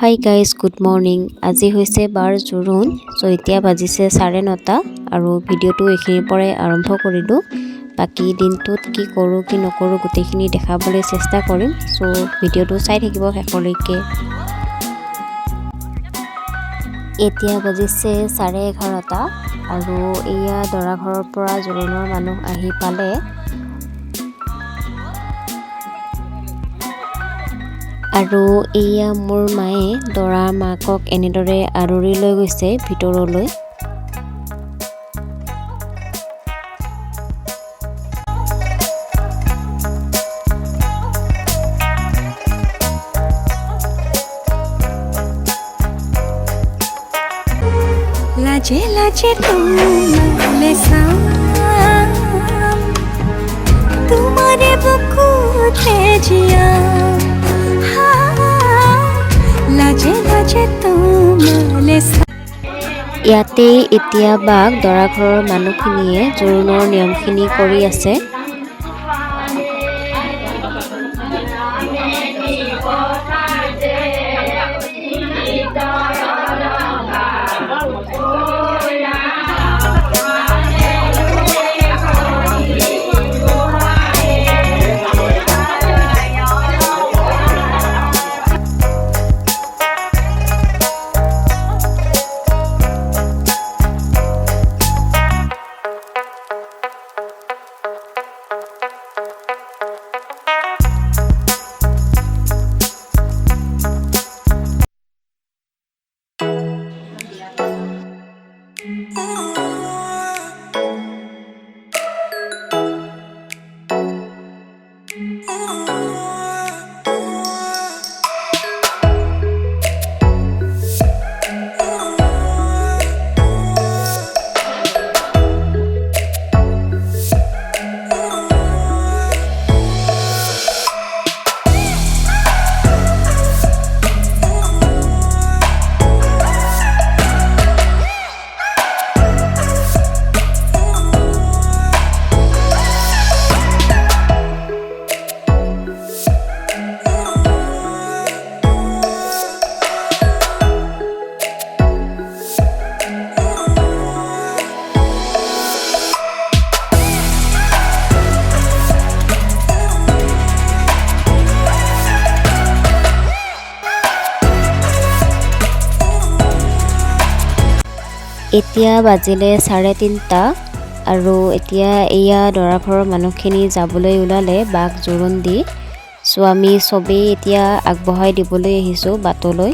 Hi guys good morning. আজি হৈছে 12 June. এতিয়া বাজিছে 9:30 আৰু ভিডিঅ'টো এইখিনিৰ পৰাই আৰম্ভ কৰিলোঁ। বাকী দিনটোত কি কৰোঁ কি নকৰোঁ গোটেইখিনি দেখাবলৈ চেষ্টা কৰিম। ভিডিঅ'টো চাই থাকিব শেষলৈকে। এতিয়া বাজিছে 11:30 আৰু এয়া দৰা ঘৰৰ পৰা জোৰোণৰ মানুহ আহি পালে। আৰু এয়া মোৰ মায়ে দৰা মাকক এনেদৰে আদৰি লৈ গৈছে ভিতৰলৈ। लाजे लाजे तुम्हारे साम तुम्हारे बुकुते जिया लाजे लाजे तुम्हारे ইয়াতে এতিয়া বাক দৰা ঘৰৰ মানুহখিনিয়ে জোৰোণৰ নিয়মখিনি কৰি আছে। এতিয়া বাজিলে 3:30 আৰু এতিয়া এয়া দৰা ঘৰৰ মানুহখিনি যাবলৈ ওলালে বাক জোৰোণ দি। আমি চবেই এতিয়া আগবঢ়াই দিবলৈ আহিছোঁ বাটলৈ।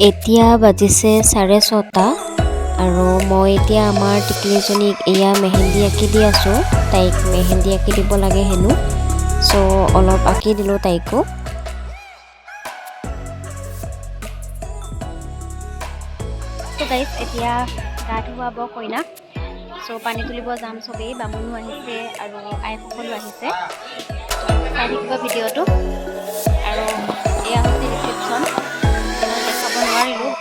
এতিয়া বাজিছে 6:30 আৰু মই এতিয়া আমাৰ টিকলিজনীক এয়া মেহেন্দি আঁকি দি আছোঁ। তাইক মেহেন্দি আঁকি দিব লাগে হেনো, অলপ আঁকি দিলোঁ তাইকো। গাইজ এতিয়া গা ধুৱাব কইনাক। পানী তুলিব যাম চবেই। বামুণো আহিছে আৰু আইসকলো আহিছে। চাই থাকিব ভিডিঅ'টো। আৰু এয়া হৈছে ৰিচেপশ্যন। দেখাব নোৱাৰিলোঁ।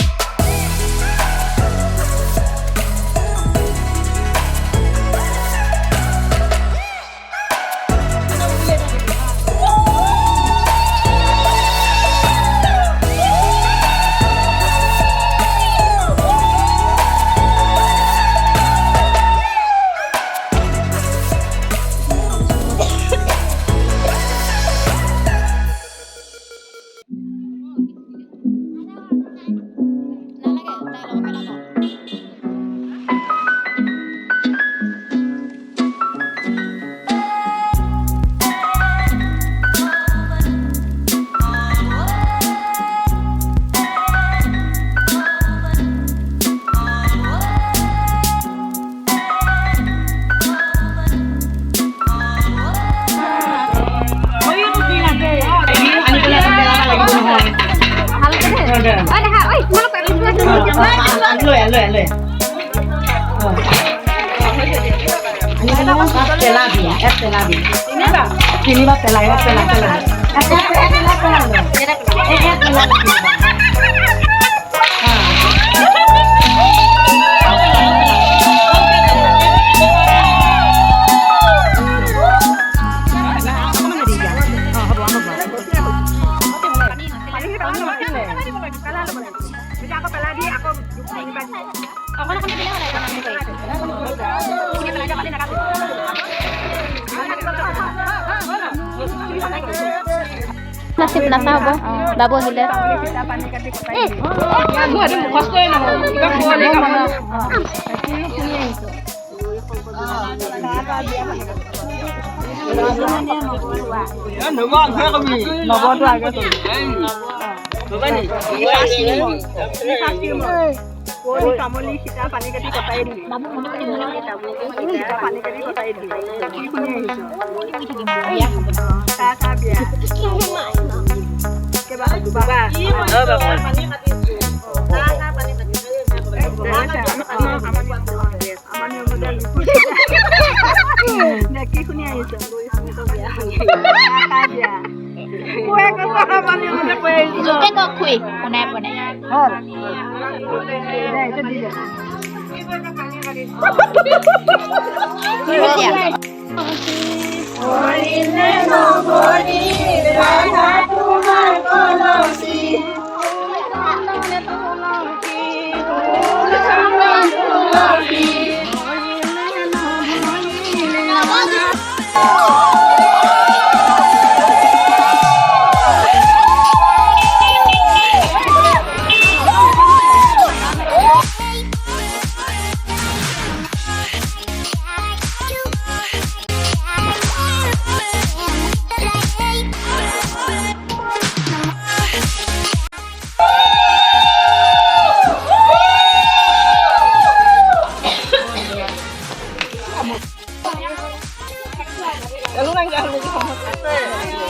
Nasib nasa bo, babo hile. Calmly Sita পানী কাটি কটাই দিবি পানী কাটি কটাই দিবি কি শুনি আহিছো খা বিয়া কেবা বাবা পানী কাটিছো না পানী কাটিছো আমাৰ নিয়মতে কি শুনি আহিছো খা বিয়া কোৱে কথা আমাৰ নিয়মতে কৈ আহিছো জোকে ক খুই কোনাই বনাই হল Lu nang jangan lagi